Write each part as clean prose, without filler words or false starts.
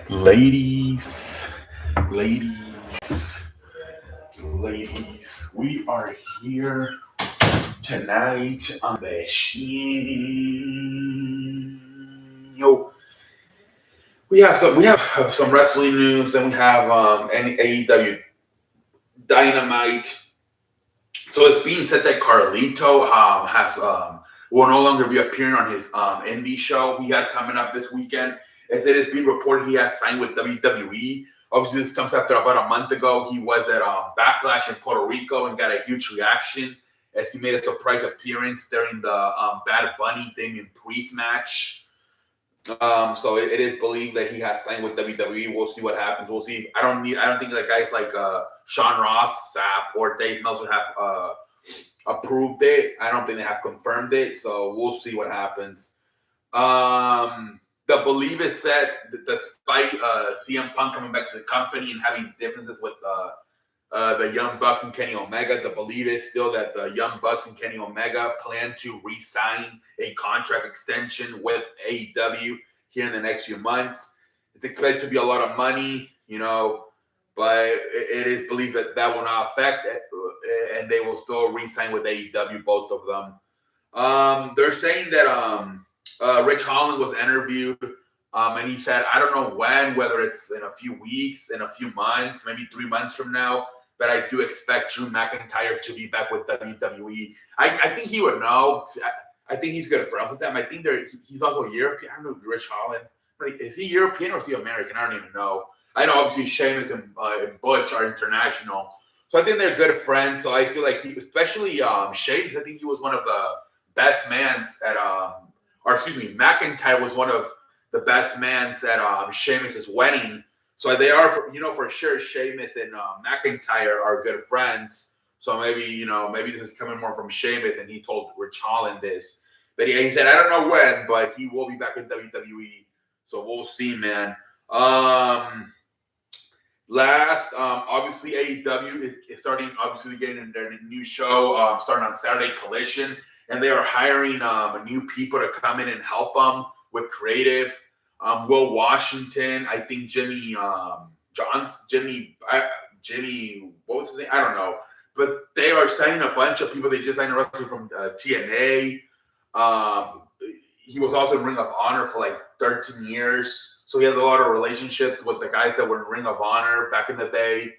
Ladies, ladies, ladies, we are here tonight on the show. We have some wrestling news, and we have AEW Dynamite. So it's being said that Carlito has will no longer be appearing on his indie show he had coming up this weekend. As it is being reported, he has signed with WWE. Obviously, this comes after about a month ago. He was at Backlash in Puerto Rico and got a huge reaction as he made a surprise appearance during the Bad Bunny Damian Priest match. So it is believed that he has signed with WWE. We'll see what happens. We'll see. I don't think that guys like Sean Ross Sapp or Dave Meltzer have approved it. I don't think they have confirmed it. So we'll see what happens. The Believe is said that despite CM Punk coming back to the company and having differences with the Young Bucks and Kenny Omega, the Believe is still that the Young Bucks and Kenny Omega plan to re-sign a contract extension with AEW here in the next few months. It's expected to be a lot of money, but it is believed that that will not affect it, and they will still re-sign with AEW, both of them. They're saying that Rich Holland was interviewed, and he said, I don't know when, whether it's in a few weeks, in a few months, maybe 3 months from now, but I do expect Drew McIntyre to be back with WWE. I think he would know. I think he's good friends with them. I think he's also European. I don't know, Rich Holland. Is he European or is he American? I don't even know. I know obviously Sheamus and Butch are international. So I think they're good friends. So I feel like especially Sheamus, I think he was one of the best mans at McIntyre was one of the best mans at Sheamus's wedding. So they are, for sure, Sheamus and McIntyre are good friends. So maybe this is coming more from Sheamus, and he told Rich Holland this. But he said, I don't know when, but he will be back in WWE. So we'll see, man. Obviously AEW is starting, obviously getting their new show starting on Saturday, Collision, and they are hiring new people to come in and help them with creative. Will Washington, I think Jimmy what was his name? I don't know. But they are signing a bunch of people. They just signed a wrestler from TNA. He was also in Ring of Honor for like 13 years. So he has a lot of relationships with the guys that were in Ring of Honor back in the day.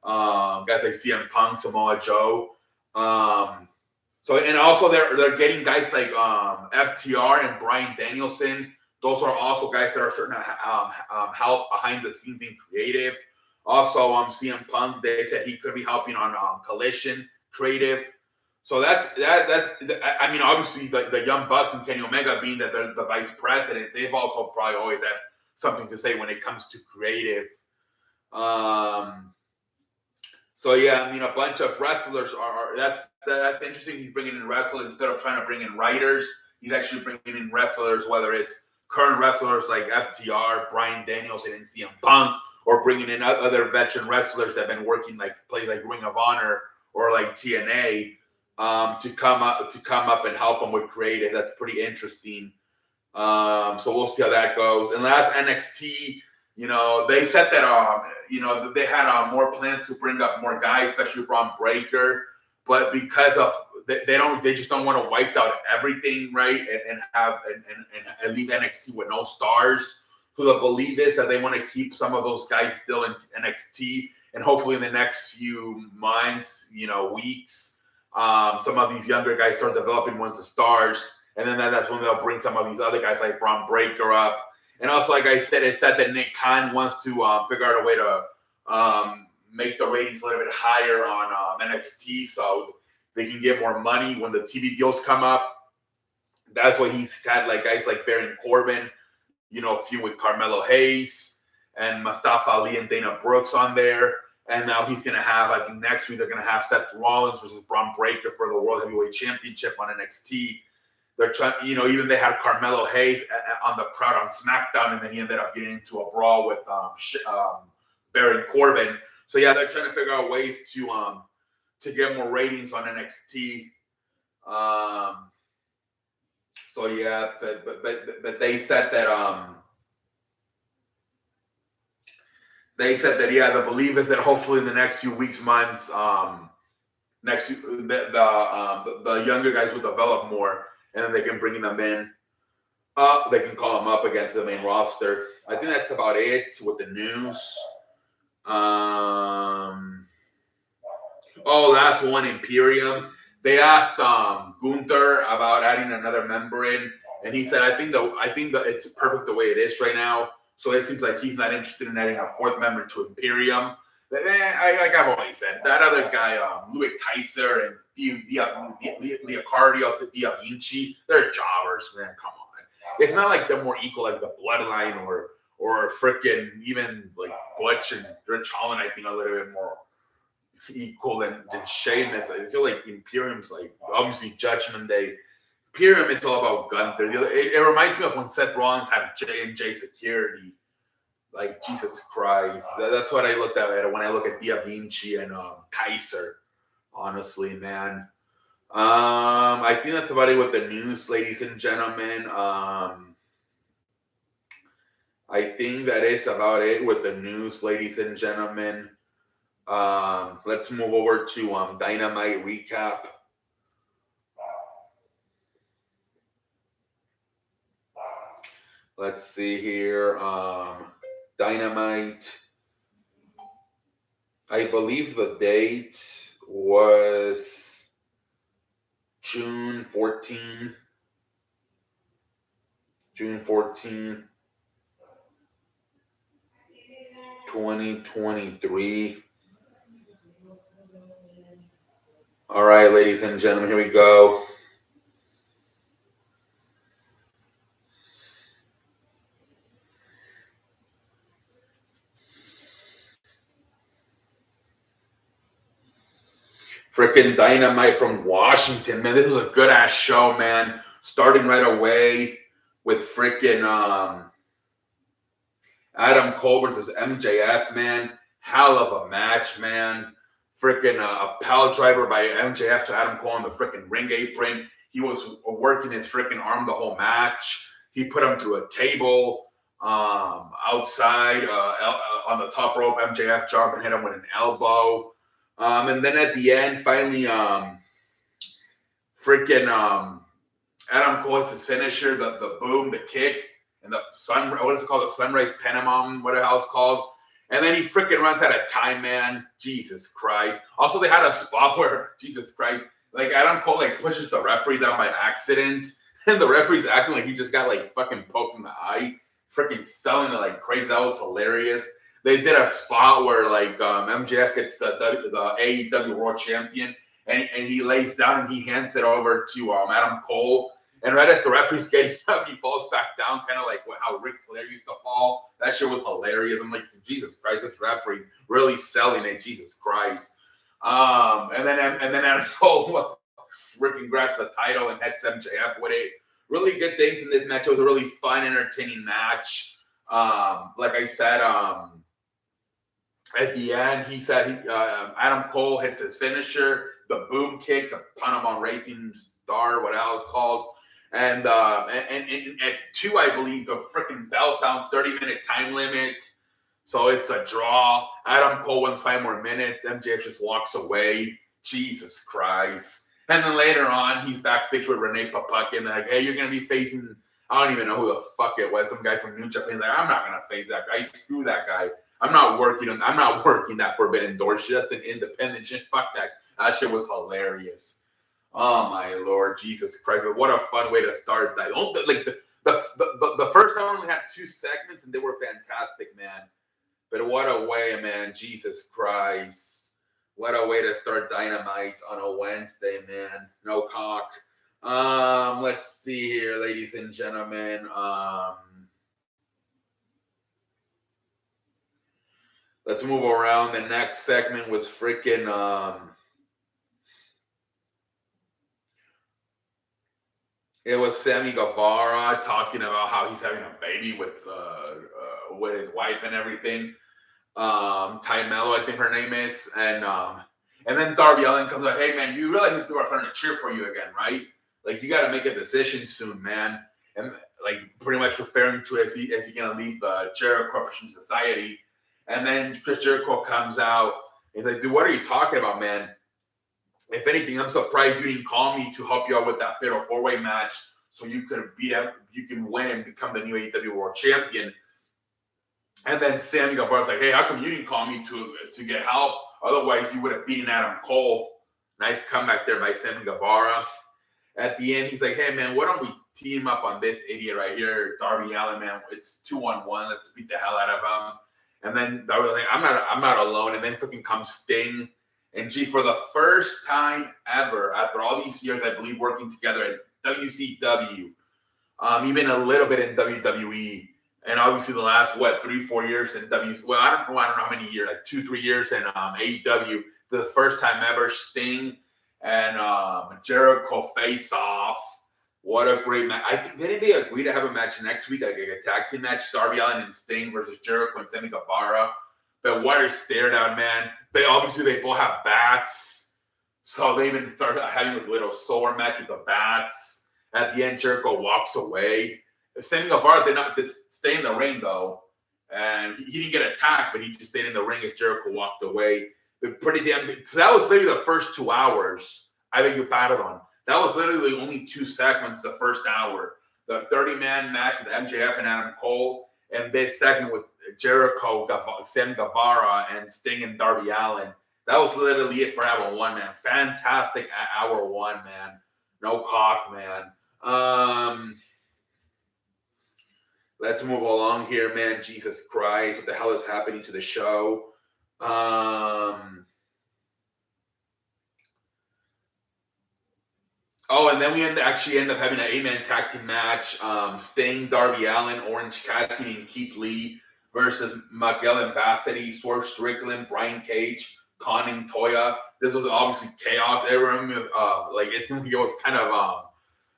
Guys like CM Punk, Samoa Joe. And also they're getting guys like FTR and Bryan Danielson. Those are also guys that are starting to help behind the scenes in creative. Also, CM Punk, they said he could be helping on Collision creative. So that's I mean, obviously the Young Bucks and Kenny Omega, being that they're the vice president, they've also probably always had something to say when it comes to creative. So yeah, I mean, a bunch of wrestlers are that's interesting. He's bringing in wrestlers instead of trying to bring in writers. He's actually bringing in wrestlers, whether it's current wrestlers like FTR, Bryan Danielson, and CM Punk, or bringing in other veteran wrestlers that have been working play like Ring of Honor or like TNA to come up and help them with creative. That's pretty interesting. So we'll see how that goes. And last NXT, they said that they had more plans to bring up more guys, especially Braun Breaker, but because of they just don't want to wipe out everything, right? And leave NXT with no stars. So the belief is that they want to keep some of those guys still in NXT, and hopefully in the next few months, weeks, some of these younger guys start developing more into stars, and then that's when they'll bring some of these other guys like Braun Breaker up. And also, like I said, it said that Nick Khan wants to figure out a way to make the ratings a little bit higher on NXT, so they can get more money when the TV deals come up. That's why he's had like guys like Baron Corbin, feud with Carmelo Hayes and Mustafa Ali and Dana Brooks on there. And now he's going to have, I think next week, they're going to have Seth Rollins versus Braun Breaker for the World Heavyweight Championship on NXT. They're trying, even they had Carmelo Hayes on the crowd on SmackDown, and then he ended up getting into a brawl with Baron Corbin. So yeah, they're trying to figure out ways to get more ratings on NXT. So yeah, but they said that they said that the belief is that hopefully in the next few weeks, months, the younger guys will develop more, and then they can bring them in. They can call them up again to the main roster. I think that's about it with the news. Last one, Imperium. They asked Gunther about adding another member in, and he said, "I think that it's perfect the way it is right now." So it seems like he's not interested in adding a fourth member to Imperium. But, like I've always said, that other guy, Louis Kaiser and Leocardio, Da Vinci, they're jobbers, man. Come on. It's not like they're more equal like the Bloodline or freaking even like Butch and Rich Holland. I think a little bit more equal than Sheamus. I feel like Imperium's like obviously Judgment Day. Imperium is all about Gunther. It reminds me of when Seth Rollins had J&J Security. Like Jesus Christ, that's what I looked at when I look at Da Vinci and Kaiser. Honestly, man. I think that's about it with the news, ladies and gentlemen. I think that is about it with the news, ladies and gentlemen. Let's move over to Dynamite recap. Let's see here. Dynamite. I believe the date was June 14, 2023. All right, ladies and gentlemen, here we go. Freaking Dynamite from Washington, man. This is a good ass show, man. Starting right away with freaking Adam Cole versus MJF, man. Hell of a match, man. Freaking a pile driver by MJF to Adam Cole on the freaking ring apron. He was working his freaking arm the whole match. He put him through a table outside on the top rope. MJF jumped and hit him with an elbow. And then at the end, finally, freaking Adam Cole hits his finisher, the boom, the kick, and the what is it called? The Sunrise Panama, what the hell it's called. And then he freaking runs out of time, man. Jesus Christ. Also, they had a spot where, Jesus Christ, like Adam Cole like pushes the referee down by accident. And the referee's acting like he just got like fucking poked in the eye. Freaking selling it like crazy. That was hilarious. They did a spot where like MJF gets the AEW World Champion and he lays down and he hands it over to Adam Cole. And right as the referee's getting up, he falls back down, kind of like how Ric Flair used to fall. That shit was hilarious. I'm like, Jesus Christ, this referee really selling it. Jesus Christ. And then Adam Cole freaking grabs the title and heads MJF with it. Really good things in this match. It was a really fun, entertaining match. Like I said, at the end, he said Adam Cole hits his finisher, the boom kick, the Panama Racing Star, what else called. And at 2, I believe, the freaking bell sounds, 30-minute time limit. So it's a draw. Adam Cole wins 5 more minutes. MJF just walks away. Jesus Christ. And then later on, he's backstage with Renee Papuck and like, hey, you're going to be facing, I don't even know who the fuck it was, some guy from New Japan. Like, I'm not going to face that guy. Screw that guy. I'm not working that Forbidden Door shit. That's an independent shit. Fuck that. That shit was hilarious. Oh my Lord, Jesus Christ! But what a fun way to start that. Like the first time we had 2 segments and they were fantastic, man. But what a way, man! Jesus Christ! What a way to start Dynamite on a Wednesday, man. No cock. Let's see here, ladies and gentlemen. Let's move around. The next segment was freaking it was Sammy Guevara talking about how he's having a baby with his wife and everything. Ty Mello, I think her name is, and then Darby Allin comes like, "Hey man, you realize these people are starting to cheer for you again, right? Like you got to make a decision soon, man." And like pretty much referring to as he gonna leave the Jericho Corporation Society. And then Chris Jericho comes out. He's like, dude, what are you talking about, man? If anything, I'm surprised you didn't call me to help you out with that fatal 4-way match so you could beat him, you can win and become the new AEW World Champion. And then Sammy Guevara's like, hey, how come you didn't call me to get help? Otherwise, you would have beaten Adam Cole. Nice comeback there by Sammy Guevara. At the end, he's like, hey, man, why don't we team up on this idiot right here, Darby Allin, man? It's 2-on-1. Let's beat the hell out of him. And then Darby's like, I'm not alone. And then fucking comes Sting. And G, for the first time ever, after all these years, I believe, working together at WCW, even a little bit in WWE, and obviously the last, 3-4 years in well, I don't know how many years, like 2-3 years in AEW, the first time ever, Sting and Jericho face off. What a great match. Didn't they agree to have a match next week, like a tag team match, Darby Allin and Sting versus Jericho and Sammy Guevara? But what a stare down, man. They both have bats. So they even started having a little sword match with the bats. At the end, Jericho walks away. Sammy Guevara did not stay in the ring, though. And he didn't get attacked, but he just stayed in the ring as Jericho walked away. Pretty damn good. So that was literally the first 2 hours I think you battled on. That was literally only 2 segments the first hour. The 30-man match with MJF and Adam Cole, and this segment with Jericho, Sammy Guevara, and Sting and Darby Allin. That was literally it for hour 1, man. Fantastic hour 1, man. No cock, man. Let's move along here, man. Jesus Christ, what the hell is happening to the show? And then we actually end up having an 8-man tag team match. Sting, Darby Allin, Orange Cassidy, and Keith Lee versus Miguel and Bassett, Swerve Strickland, Brian Cage, Khan and Toya. This was obviously chaos. Everyone, it seemed like it was kind of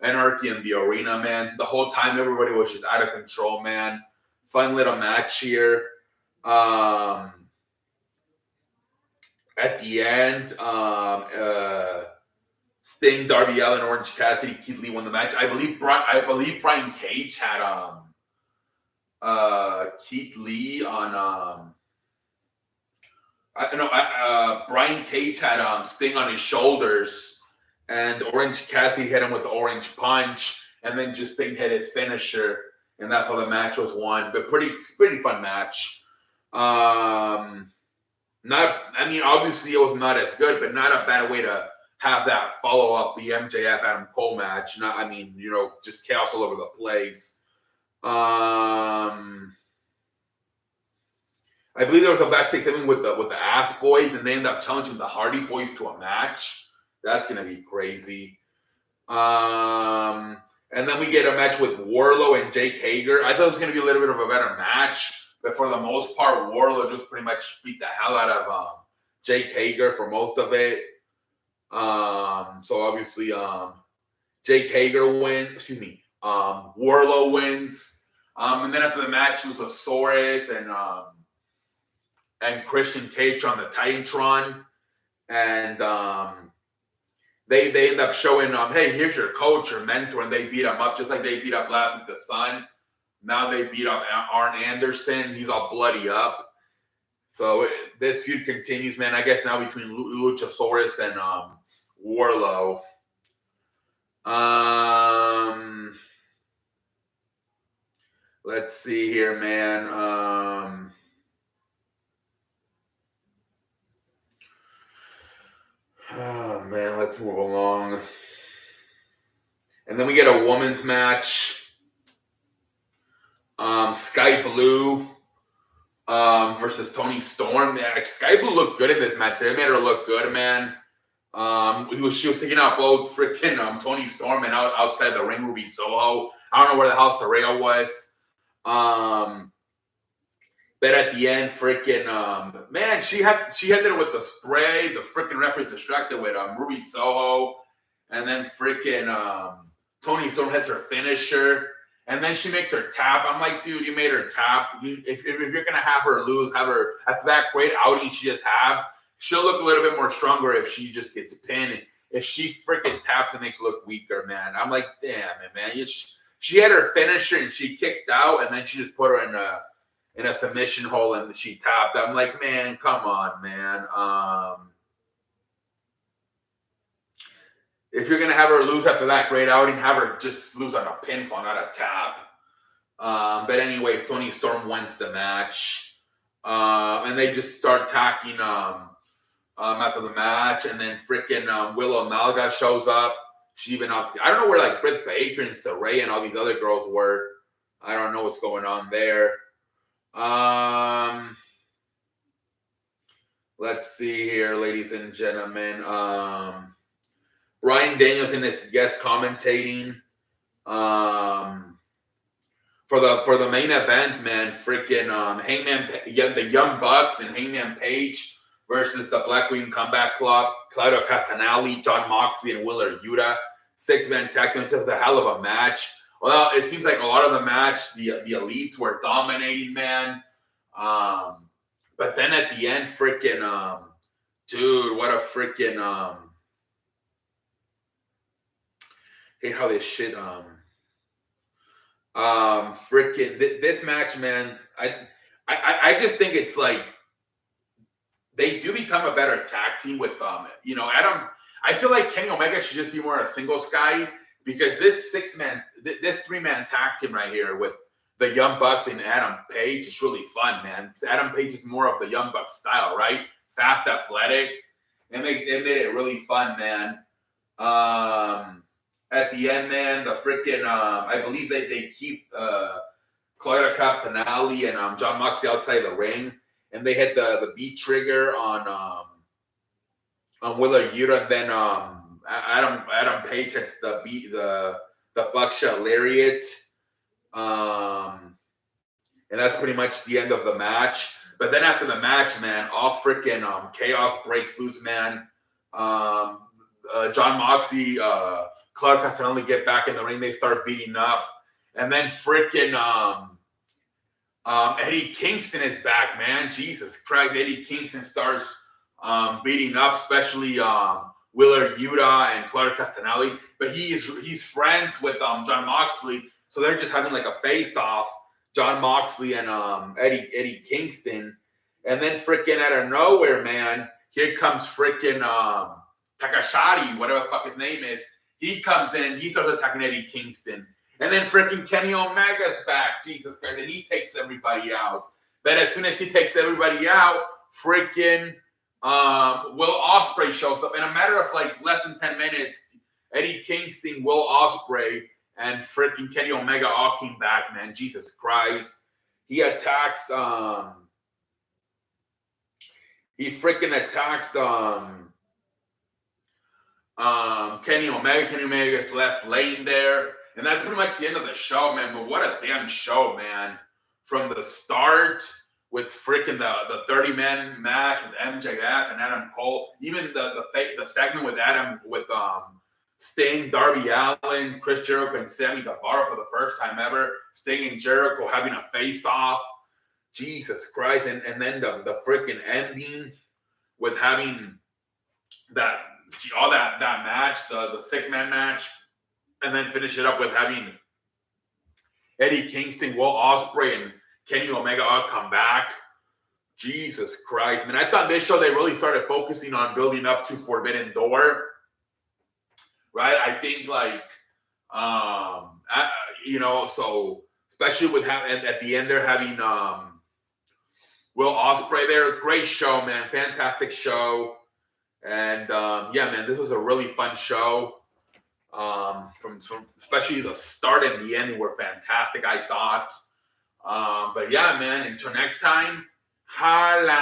anarchy in the arena, man. The whole time, everybody was just out of control, man. Fun little match here. At the end, Sting, Darby Allin, Orange Cassidy, Keith Lee won the match. I believe Brian Cage had Keith Lee on Brian Cage had Sting on his shoulders, and Orange Cassidy hit him with the Orange Punch, and then just Sting hit his finisher, and that's how the match was won. But pretty fun match. Obviously it was not as good, but not a bad way to have that follow up the MJF Adam Cole match. Just chaos all over the place. I believe there was a backstage segment with the Ass Boys, and they end up challenging the Hardy Boys to a match. That's gonna be crazy. And then we get a match with Wardlow and Jake Hager. I thought it was gonna be a little bit of a better match, but for the most part, Wardlow just pretty much beat the hell out of Jake Hager for most of it. So obviously, Jake Hager wins. Wardlow wins. And then after the match, it was Luchasaurus and Christian Cage on the Titantron, and they end up showing hey, here's your coach or mentor, and they beat him up just like they beat up last week the Sun. Now they beat up Arn Anderson. He's all bloody up. So this feud continues, man. I guess now between Luchasaurus and Wardlow. Let's see here, man. Oh, man, let's move along. And then we get a women's match. Sky Blue versus Toni Storm. Yeah, Sky Blue looked good in this match. They made her look good, man. She was taking out both freaking Toni Storm and outside the ring, Ruby Soho. I don't know where the hell Saraya was. But at the end, freaking man, she had it with the spray. The freaking referee's distracted with Ruby Soho, and then freaking Toni Storm hits her finisher, and then she makes her tap. I'm like, dude, you made her tap. If you're gonna have her lose, have her after that great outing she just had. She'll look a little bit more stronger if she just gets pinned. If she freaking taps, it makes her look weaker, man. I'm like, damn it, man. She had her finisher and she kicked out, and then she just put her in in a submission hole and she tapped. I'm like, man, come on, man. If you're gonna have her lose after that great outing, have her just lose on a pinfall, not a tap. But anyways, Toni Storm wins the match, and they just start attacking after the match, and then freaking Willow Malga shows up. She even obviously, I don't know where like Britt Baker and Saraya and all these other girls were. I don't know what's going on there. Let's see here, ladies and gentlemen. Brian Danielson is guest commentating. For the main event, man, freaking Hangman, the Young Bucks and Hangman Page versus the Black Queen Comeback Club, Claudio Castagnoli, Jon Moxley, and Wheeler Yuta. 6-man tag team. It was a hell of a match. Well, it seems like a lot of the match, the elites were dominating, man. But then at the end, freaking, dude, what a freaking, hate how this shit, freaking this match, man. I just think it's like they do become a better tag team with Adam. I feel like Kenny Omega should just be more a singles guy because this 3-man tag team right here with the Young Bucks and Adam Page is really fun, man. Because Adam Page is more of the Young Bucks style, right? Fast, athletic. It made it really fun, man. At the end, man, the freaking I believe they keep Claudio Castagnoli and Jon Moxley outside the ring, and they hit the B trigger on Wheeler Yuta, and then Adam Page hits the buckshot lariat, and that's pretty much the end of the match. But then after the match, man, all freaking chaos breaks loose, man. Jon Moxley, Claudio Castagnoli get back in the ring. They start beating up, and then freaking Eddie Kingston is back, man. Jesus Christ, Eddie Kingston starts beating up, especially Wheeler Yuta and Claudio Castagnoli. But he's friends with Jon Moxley, so they're just having like a face-off, Jon Moxley and Eddie Kingston. And then freaking out of nowhere, man, here comes freaking Takashari, whatever the fuck his name is. He comes in and he starts attacking Eddie Kingston. And then freaking Kenny Omega's back, Jesus Christ, and he takes everybody out. But as soon as he takes everybody out, freaking Will Ospreay shows up. In a matter of like less than 10 minutes, Eddie Kingston, Will Ospreay, and freaking Kenny Omega all came back, man. Jesus Christ. He attacks Kenny Omega. Kenny Omega is left laying there. And that's pretty much the end of the show, man. But what a damn show, man. From the start with freaking the 30-man match with MJF and Adam Cole. Even the segment with Sting, Darby Allin, Chris Jericho, and Sammy Guevara for the first time ever. Sting and Jericho having a face-off. Jesus Christ. And then the freaking ending with having that match, the 6-man match. And then finish it up with having Eddie Kingston, Will Ospreay, and Kenny Omega all come back. Jesus Christ, man. I thought this show they really started focusing on building up to Forbidden Door. Right? I think like, so especially with at the end they're having Will Ospreay there. Great show, man. Fantastic show. And yeah, man, this was a really fun show. From especially the start and the ending were fantastic, I thought. But yeah, man, until next time, holla.